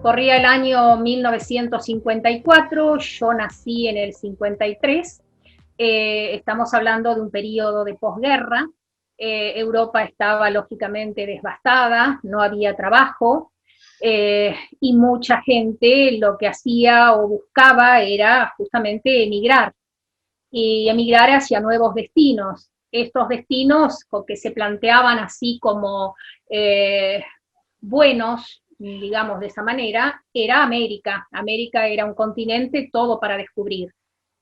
Corría el año 1954, yo nací en el 53. Estamos hablando de un periodo de posguerra. Europa estaba lógicamente devastada, no había trabajo, y mucha gente lo que hacía o buscaba era justamente emigrar, y emigrar hacia nuevos destinos. Estos destinos que se planteaban así como buenos, digamos de esa manera, era América. América era un continente todo para descubrir.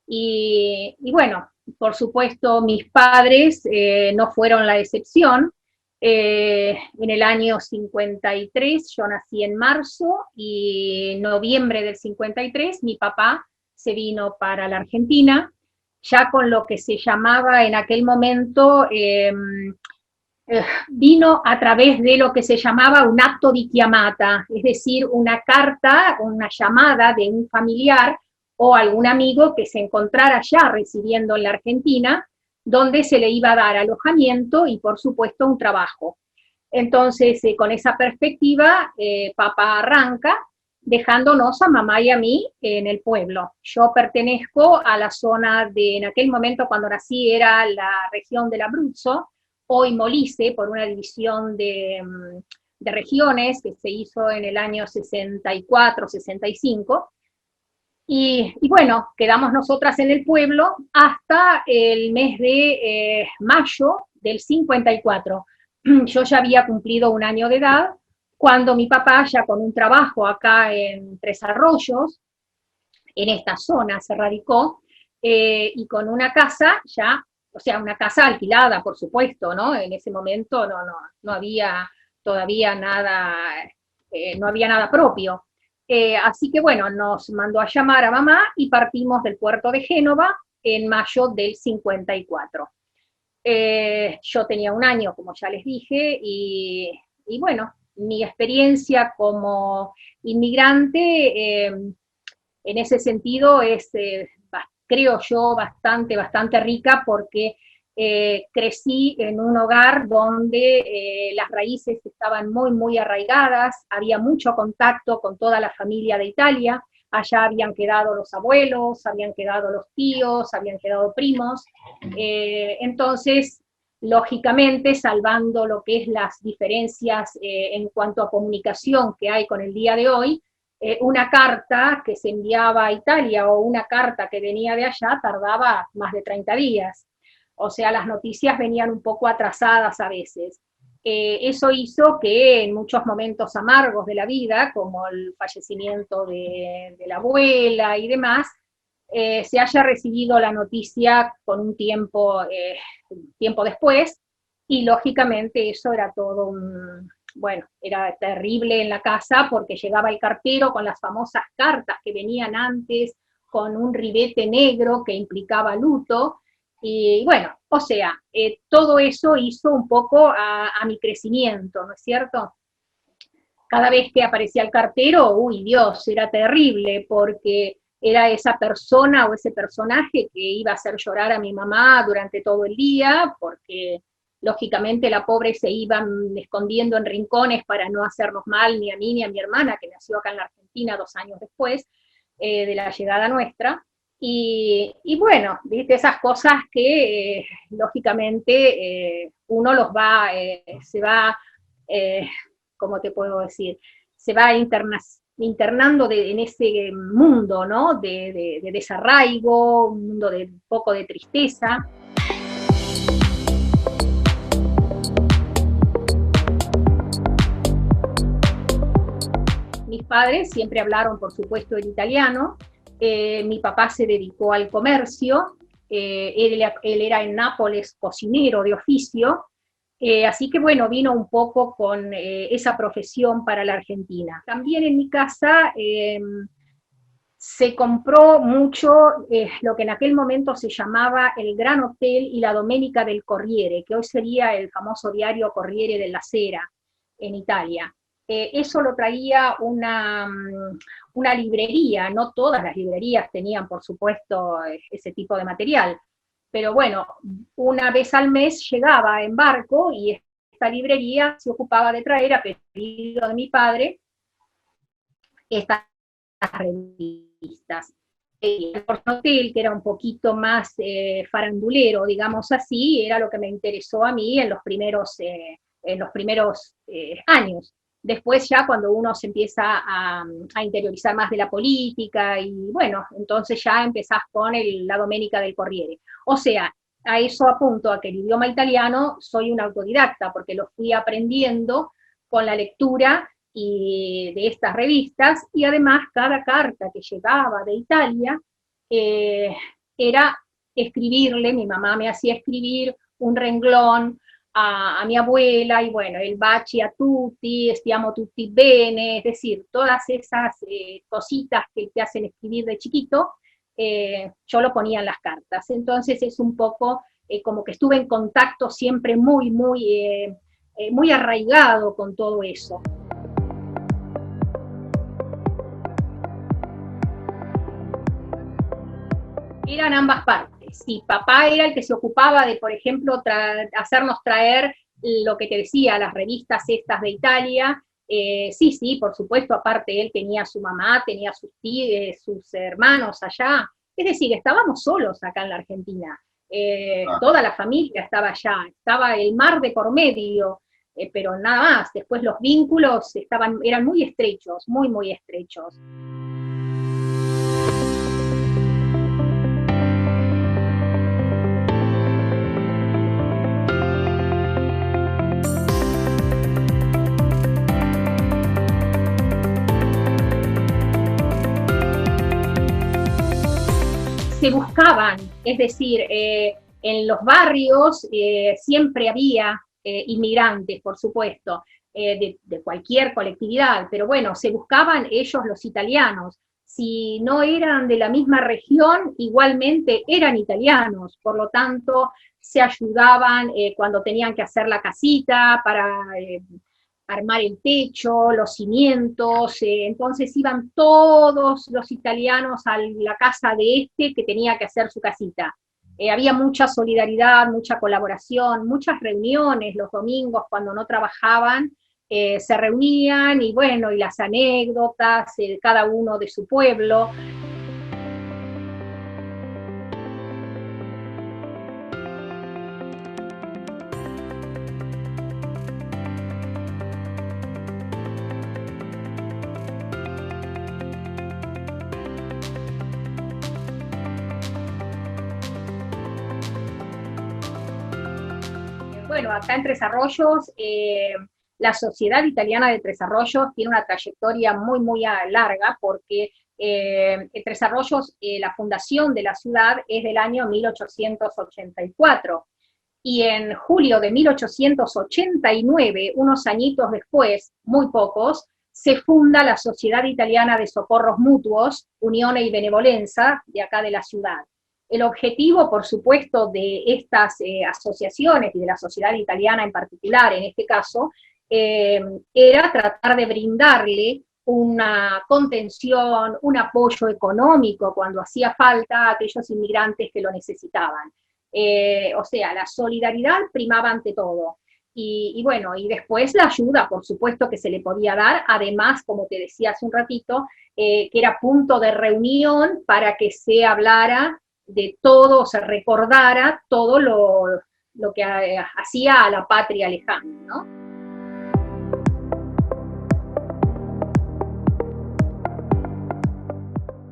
Y bueno, por supuesto, mis padres no fueron la excepción. En el año 53, yo nací en marzo, y en noviembre del 53 mi papá se vino para la Argentina, ya con lo que se llamaba en aquel momento, vino a través de lo que se llamaba un acto di chiamata, es decir, una carta, una llamada de un familiar o algún amigo que se encontrara ya residiendo en la Argentina, donde se le iba a dar alojamiento y, por supuesto, un trabajo. Entonces, con esa perspectiva, papá arranca dejándonos a mamá y a mí en el pueblo. Yo pertenezco a la zona de, en aquel momento cuando nací era la región del Abruzzo, hoy Molise, por una división de regiones que se hizo en el año 64, 65. Y bueno, quedamos nosotras en el pueblo hasta el mes de mayo del 54. Yo ya había cumplido un año de edad cuando mi papá, ya con un trabajo acá en Tres Arroyos, en esta zona se radicó, y con una casa ya, o sea, una casa alquilada, por supuesto, ¿no? En ese momento no había todavía nada, no había nada propio. Así que bueno, nos mandó a llamar a mamá y partimos del puerto de Génova en mayo del 54. Yo tenía un año, como ya les dije, y bueno, mi experiencia como inmigrante, en ese sentido es, creo yo, bastante rica, porque crecí en un hogar donde las raíces estaban muy arraigadas, había mucho contacto con toda la familia de Italia, allá habían quedado los abuelos, habían quedado los tíos, habían quedado primos, entonces, lógicamente, salvando lo que es las diferencias en cuanto a comunicación que hay con el día de hoy, una carta que se enviaba a Italia o una carta que venía de allá tardaba más de 30 días. O sea, las noticias venían un poco atrasadas a veces. Eso hizo que en muchos momentos amargos de la vida, como el fallecimiento de la abuela y demás, se haya recibido la noticia con un tiempo después, y lógicamente eso era todo bueno, era terrible en la casa porque llegaba el cartero con las famosas cartas que venían antes, con un ribete negro que implicaba luto, y bueno, o sea, todo eso hizo un poco a mi crecimiento, ¿no es cierto? Cada vez que aparecía el cartero, uy Dios, era terrible, porque era esa persona o ese personaje que iba a hacer llorar a mi mamá durante todo el día, porque lógicamente la pobre se iba escondiendo en rincones para no hacernos mal ni a mí ni a mi hermana, que nació acá en la Argentina 2 años después de la llegada nuestra. Y bueno, ¿viste? Esas cosas que lógicamente uno se va, eh, ¿cómo te puedo decir? Se va internando en ese mundo, ¿no? De desarraigo, un mundo de un poco de tristeza. Mis padres siempre hablaron, por supuesto, el italiano. Mi papá se dedicó al comercio. Él era en Nápoles cocinero de oficio. Así que bueno, vino un poco con esa profesión para la Argentina. También en mi casa se compró mucho lo que en aquel momento se llamaba el Gran Hotel y la Domenica del Corriere, que hoy sería el famoso diario Corriere della Sera en Italia. Eso lo traía una librería, no todas las librerías tenían, por supuesto, ese tipo de material, pero bueno, una vez al mes llegaba en barco, y esta librería se ocupaba de traer, a pedido de mi padre, estas revistas. El Hotel, que era un poquito más farandulero, digamos así, era lo que me interesó a mí en los primeros años. Después ya cuando uno se empieza a interiorizar más de la política, y bueno, entonces ya empezás con la Domenica del Corriere. O sea, a eso apunto, a que el idioma italiano soy una autodidacta, porque lo fui aprendiendo con la lectura y de estas revistas, y además cada carta que llegaba de Italia era escribirle, mi mamá me hacía escribir un renglón a mi abuela, y bueno, el baci a tutti, stiamo tutti bene, es decir, todas esas cositas que te hacen escribir de chiquito, yo lo ponía en las cartas. Entonces es un poco como que estuve en contacto siempre muy arraigado con todo eso. Eran ambas partes. Sí, papá era el que se ocupaba de, por ejemplo, hacernos traer lo que te decía, las revistas estas de Italia. Sí, por supuesto, aparte él tenía su mamá, tenía sus tíos, sus hermanos allá. Es decir, estábamos solos acá en la Argentina. Toda la familia estaba allá, estaba el mar de por medio, pero nada más. Después los vínculos eran muy estrechos, muy estrechos. Se buscaban, es decir, en los barrios siempre había inmigrantes, por supuesto, de cualquier colectividad, pero bueno, se buscaban ellos los italianos. Si no eran de la misma región, igualmente eran italianos, por lo tanto se ayudaban cuando tenían que hacer la casita para armar el techo, los cimientos, entonces iban todos los italianos a la casa de que tenía que hacer su casita. Había mucha solidaridad, mucha colaboración, muchas reuniones los domingos cuando no trabajaban, se reunían, y bueno, y las anécdotas, cada uno de su pueblo. Bueno, acá en Tres Arroyos, la Sociedad Italiana de Tres Arroyos tiene una trayectoria muy larga, porque en Tres Arroyos, la fundación de la ciudad es del año 1884, y en julio de 1889, unos añitos después, muy pocos, se funda la Sociedad Italiana de Socorros Mutuos, Unione y Benevolenza, de acá de la ciudad. El objetivo, por supuesto, de estas asociaciones y de la sociedad italiana en particular, en este caso, era tratar de brindarle una contención, un apoyo económico cuando hacía falta a aquellos inmigrantes que lo necesitaban. O sea, la solidaridad primaba ante todo. Y bueno, y después la ayuda, por supuesto, que se le podía dar, además, como te decía hace un ratito, que era punto de reunión para que se hablara de todo, se recordara todo lo que hacía a la patria lejana, ¿no?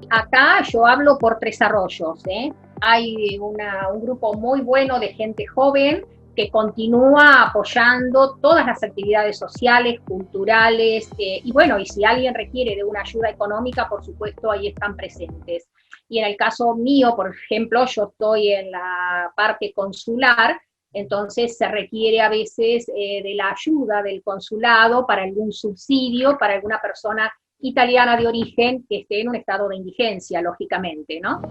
Acá yo hablo por Tres Arroyos, ¿eh? Hay un grupo muy bueno de gente joven que continúa apoyando todas las actividades sociales, culturales, y bueno, y si alguien requiere de una ayuda económica, por supuesto, ahí están presentes. Y en el caso mío, por ejemplo, yo estoy en la parte consular, entonces se requiere a veces de la ayuda del consulado para algún subsidio, para alguna persona italiana de origen que esté en un estado de indigencia, lógicamente, ¿no?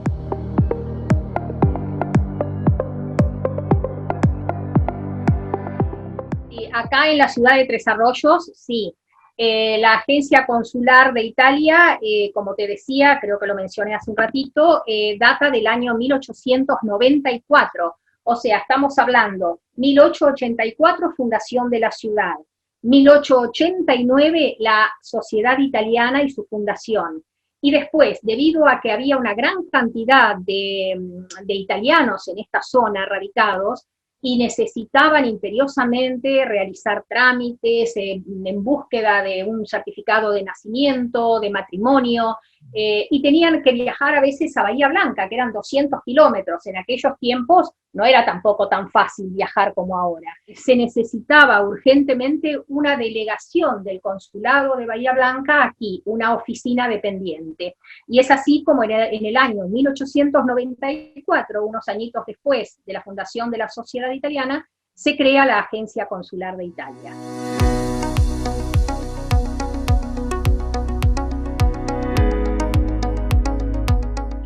Y acá en la ciudad de Tres Arroyos, sí. La agencia consular de Italia, como te decía, creo que lo mencioné hace un ratito, data del año 1894. O sea, estamos hablando 1884, fundación de la ciudad. 1889, la Sociedad Italiana y su fundación. Y después, debido a que había una gran cantidad de italianos en esta zona radicados, y necesitaban imperiosamente realizar trámites en búsqueda de un certificado de nacimiento, de matrimonio, y tenían que viajar a veces a Bahía Blanca, que eran 200 kilómetros. En aquellos tiempos no era tampoco tan fácil viajar como ahora. Se necesitaba urgentemente una delegación del consulado de Bahía Blanca aquí, una oficina dependiente. Y es así como en el año 1894, unos añitos después de la fundación de la Sociedad Italiana, se crea la Agencia Consular de Italia.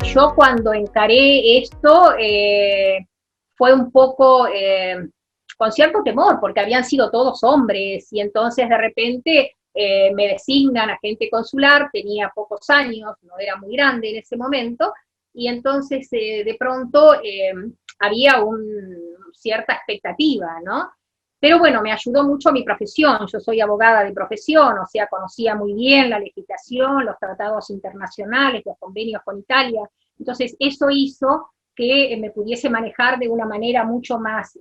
Yo cuando encaré esto fue un poco con cierto temor, porque habían sido todos hombres, y entonces de repente me designan agente consular, tenía pocos años, no era muy grande en ese momento, y entonces de pronto había cierta expectativa, ¿no? Pero bueno, me ayudó mucho mi profesión, yo soy abogada de profesión, o sea, conocía muy bien la legislación, los tratados internacionales, los convenios con Italia, entonces eso hizo que me pudiese manejar de una manera mucho más,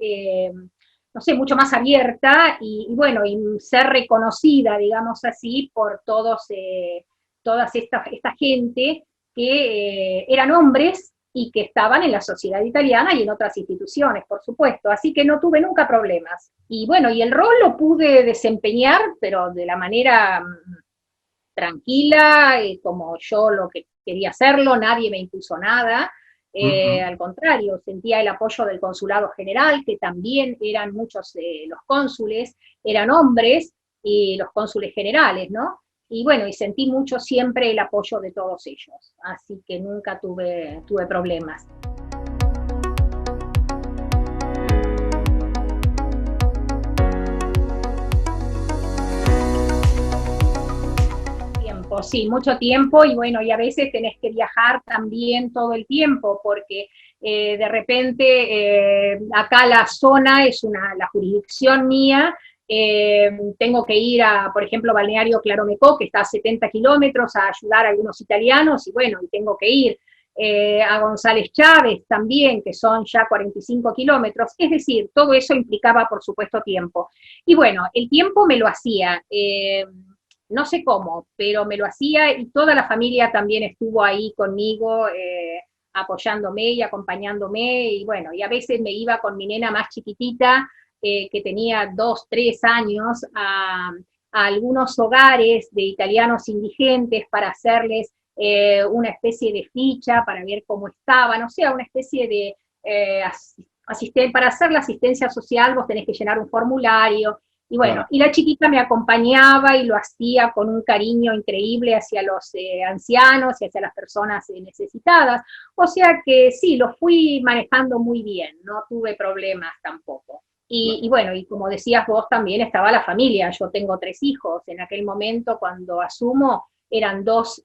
no sé, mucho más abierta y bueno, y ser reconocida, digamos así, por toda esta gente que eran hombres y que estaban en la sociedad italiana y en otras instituciones, por supuesto, así que no tuve nunca problemas. Y bueno, y el rol lo pude desempeñar, pero de la manera tranquila, como yo lo que quería hacerlo, nadie me impuso nada, al contrario, sentía el apoyo del consulado general, que también eran muchos los cónsules, eran hombres, y los cónsules generales, ¿no? Y bueno, y sentí mucho siempre el apoyo de todos ellos, así que nunca tuve problemas. Tiempo, sí, mucho tiempo, y bueno, y a veces tenés que viajar también todo el tiempo, porque de repente acá la zona es la jurisdicción mía, tengo que ir a, por ejemplo, Balneario Claromecó, que está a 70 kilómetros, a ayudar a algunos italianos, y bueno, y tengo que ir a González Chávez también, que son ya 45 kilómetros, es decir, todo eso implicaba, por supuesto, tiempo. Y bueno, el tiempo me lo hacía, no sé cómo, pero me lo hacía, y toda la familia también estuvo ahí conmigo, apoyándome y acompañándome, y bueno, y a veces me iba con mi nena más chiquitita, que tenía 2, 3 años, a algunos hogares de italianos indigentes para hacerles una especie de ficha para ver cómo estaban, o sea, una especie de para hacer la asistencia social vos tenés que llenar un formulario, y bueno, claro. Y la chiquita me acompañaba y lo hacía con un cariño increíble hacia los ancianos y hacia las personas necesitadas, o sea que sí, lo fui manejando muy bien, no tuve problemas tampoco. Y bueno, y como decías vos, también estaba la familia, yo tengo 3 hijos, en aquel momento cuando asumo eran 2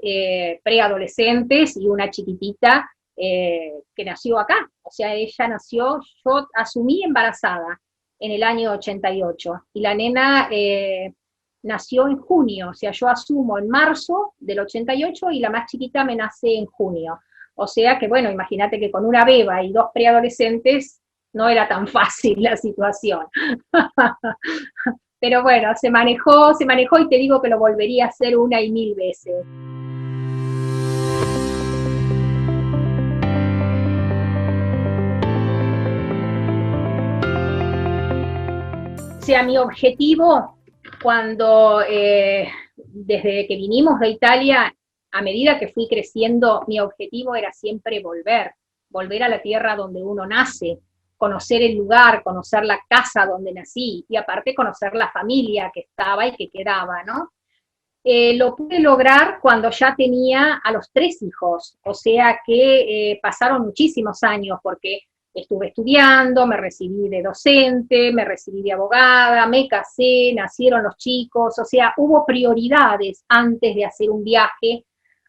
preadolescentes y una chiquitita que nació acá, o sea, ella nació, yo asumí embarazada en el año 88, y la nena nació en junio, o sea, yo asumo en marzo del 88 y la más chiquita me nace en junio, o sea que bueno, imagínate que con una beba y 2 preadolescentes no era tan fácil la situación. Pero bueno, se manejó y te digo que lo volvería a hacer 1 y 1000 veces. O sea, mi objetivo cuando, desde que vinimos de Italia, a medida que fui creciendo, mi objetivo era siempre volver a la tierra donde uno nace, conocer el lugar, conocer la casa donde nací, y aparte conocer la familia que estaba y que quedaba, ¿no? Lo pude lograr cuando ya tenía a los 3 hijos, o sea que pasaron muchísimos años, porque estuve estudiando, me recibí de docente, me recibí de abogada, me casé, nacieron los chicos, o sea, hubo prioridades antes de hacer un viaje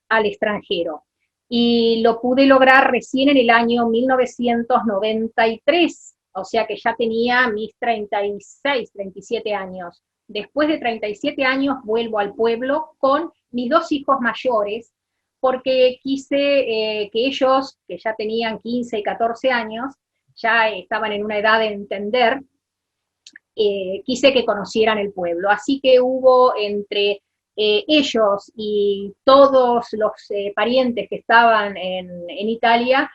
al extranjero. Y lo pude lograr recién en el año 1993, o sea que ya tenía mis 36, 37 años. después de 37 años vuelvo al pueblo con mis 2 hijos mayores, porque quise que ellos, que ya tenían 15 y 14 años, ya estaban en una edad de entender, quise que conocieran el pueblo. Así que hubo entre ellos y todos los parientes que estaban en Italia,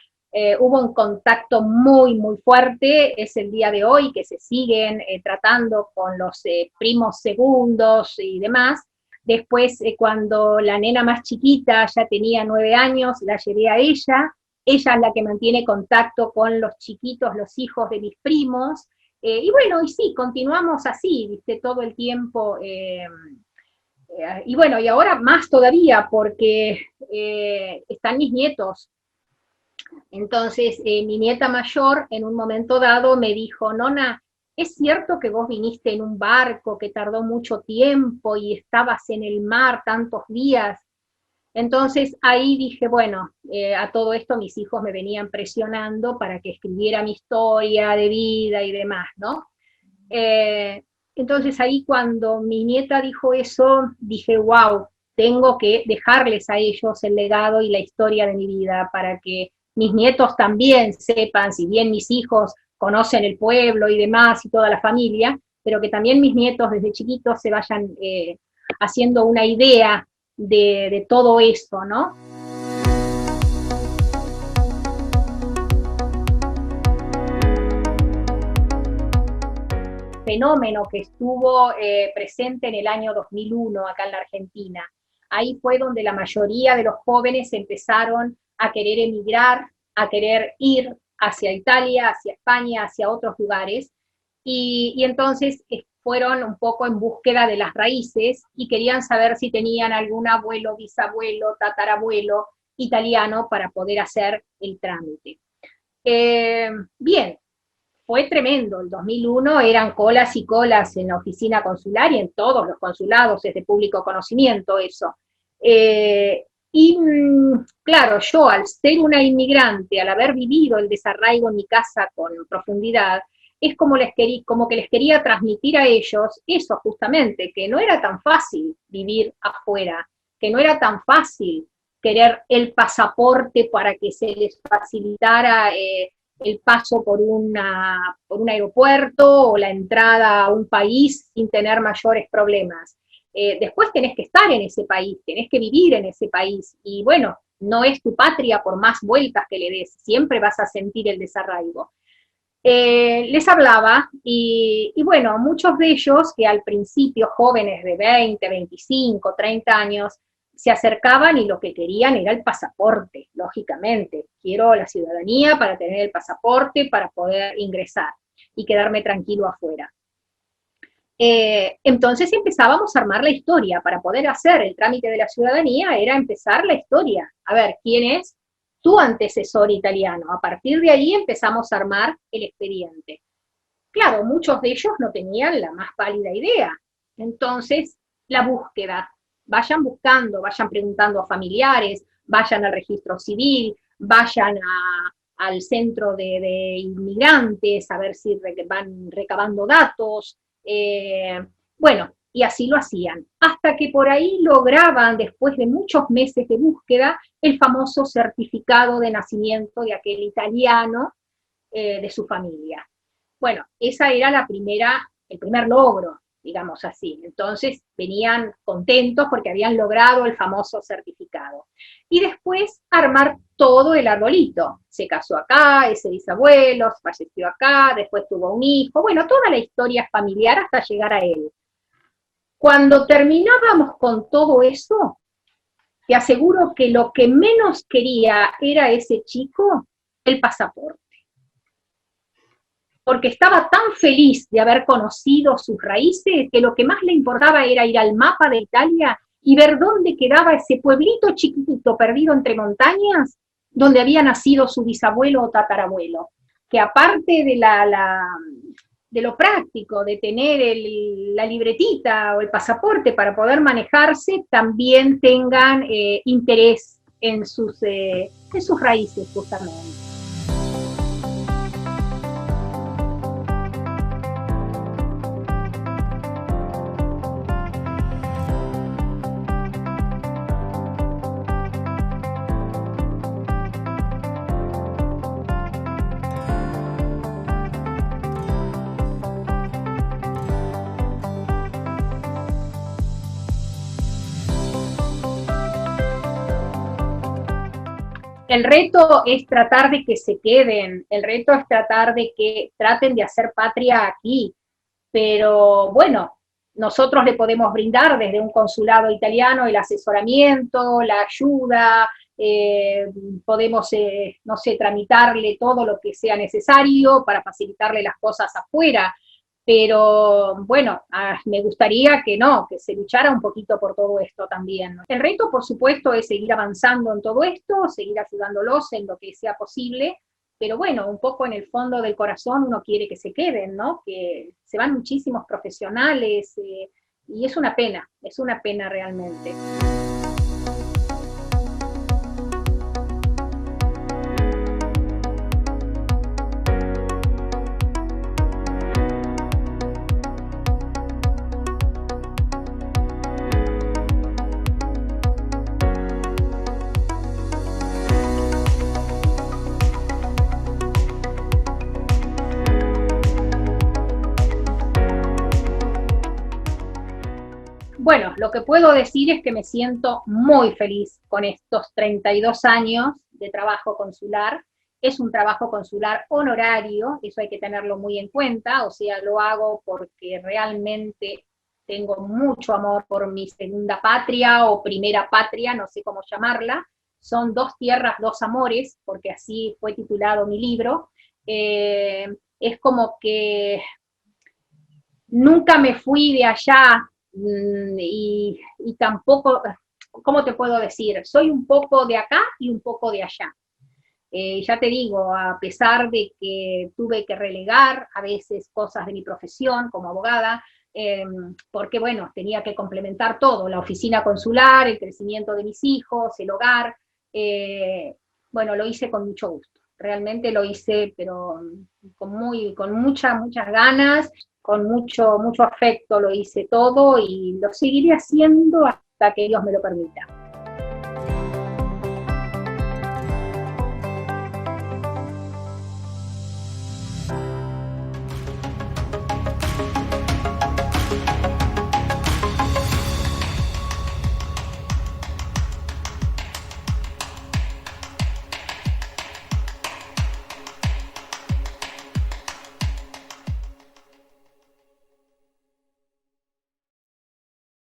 hubo un contacto muy, muy fuerte. Es el día de hoy que se siguen tratando con los primos segundos y demás. Después, cuando la nena más chiquita ya tenía 9 años, la llevé a ella. Ella es la que mantiene contacto con los chiquitos, los hijos de mis primos. Y bueno, y sí, continuamos así, ¿viste? Todo el tiempo. Y bueno, y ahora más todavía, porque están mis nietos. Entonces, mi nieta mayor en un momento dado me dijo, Nona, ¿es cierto que vos viniste en un barco que tardó mucho tiempo y estabas en el mar tantos días? Entonces ahí dije, bueno, a todo esto mis hijos me venían presionando para que escribiera mi historia de vida y demás, ¿no? Entonces ahí cuando mi nieta dijo eso, dije, wow, tengo que dejarles a ellos el legado y la historia de mi vida para que mis nietos también sepan, si bien mis hijos conocen el pueblo y demás y toda la familia, pero que también mis nietos desde chiquitos se vayan haciendo una idea de todo eso, ¿no? Fenómeno que estuvo presente en el año 2001 acá en la Argentina. Ahí fue donde la mayoría de los jóvenes empezaron a querer emigrar, a querer ir hacia Italia, hacia España, hacia otros lugares, y entonces fueron un poco en búsqueda de las raíces y querían saber si tenían algún abuelo, bisabuelo, tatarabuelo italiano para poder hacer el trámite. Bien, fue tremendo, el 2001 eran colas y colas en la oficina consular y en todos los consulados, es de público conocimiento eso. Claro, yo al ser una inmigrante, al haber vivido el desarraigo en mi casa con profundidad, es como que les quería transmitir a ellos eso justamente, que no era tan fácil vivir afuera, que no era tan fácil querer el pasaporte para que se les facilitara el paso por un aeropuerto o la entrada a un país sin tener mayores problemas. Después tenés que estar en ese país, tenés que vivir en ese país, y bueno, no es tu patria por más vueltas que le des, siempre vas a sentir el desarraigo. Les hablaba, y bueno, muchos de ellos que al principio, jóvenes de 20, 25, 30 años, se acercaban y lo que querían era el pasaporte, lógicamente. Quiero la ciudadanía para tener el pasaporte, para poder ingresar y quedarme tranquilo afuera. Entonces empezábamos a armar la historia. Para poder hacer el trámite de la ciudadanía era empezar la historia. A ver, ¿quién es tu antecesor italiano? A partir de ahí empezamos a armar el expediente. Claro, muchos de ellos no tenían la más pálida idea. Entonces, la búsqueda. Vayan buscando, vayan preguntando a familiares, vayan al registro civil, vayan al centro de inmigrantes, a ver si van recabando datos. Bueno, y así lo hacían, hasta que por ahí lograban, después de muchos meses de búsqueda, el famoso certificado de nacimiento de aquel italiano de su familia. Bueno, esa era el primer logro, digamos así. Entonces venían contentos porque habían logrado el famoso certificado. Y después armar todo el arbolito. Se casó acá, ese bisabuelo, falleció acá, después tuvo un hijo, bueno, toda la historia familiar hasta llegar a él. Cuando terminábamos con todo eso, te aseguro que lo que menos quería era ese chico el pasaporte. Porque estaba tan feliz de haber conocido sus raíces que lo que más le importaba era ir al mapa de Italia y ver dónde quedaba ese pueblito chiquitito perdido entre montañas donde había nacido su bisabuelo o tatarabuelo. Que aparte de lo práctico, de tener la libretita o el pasaporte para poder manejarse, también tengan interés en sus raíces justamente. El reto es tratar de que se queden, el reto es tratar de que traten de hacer patria aquí, pero bueno, nosotros le podemos brindar desde un consulado italiano el asesoramiento, la ayuda, eh, podemos, no sé, tramitarle todo lo que sea necesario para facilitarle las cosas afuera, pero bueno, me gustaría que no, que se luchara un poquito por todo esto también, ¿no? El reto, por supuesto, es seguir avanzando en todo esto, seguir ayudándolos en lo que sea posible, pero bueno, un poco en el fondo del corazón uno quiere que se queden, ¿no? Que se van muchísimos profesionales, y es una pena realmente. Bueno, lo que puedo decir es que me siento muy feliz con estos 32 años de trabajo consular. Es un trabajo consular honorario, eso hay que tenerlo muy en cuenta, o sea, lo hago porque realmente tengo mucho amor por mi segunda patria o primera patria, no sé cómo llamarla. Son dos tierras, dos amores, porque así fue titulado mi libro. Es como que nunca me fui de allá, y tampoco, ¿cómo te puedo decir? Soy un poco de acá y un poco de allá. Ya te digo, a pesar de que tuve que relegar a veces cosas de mi profesión como abogada, porque bueno, tenía que complementar todo, la oficina consular, el crecimiento de mis hijos, el hogar, eh, bueno, lo hice con mucho gusto, realmente lo hice, pero con muchas ganas, con mucho afecto lo hice todo y lo seguiré haciendo hasta que Dios me lo permita.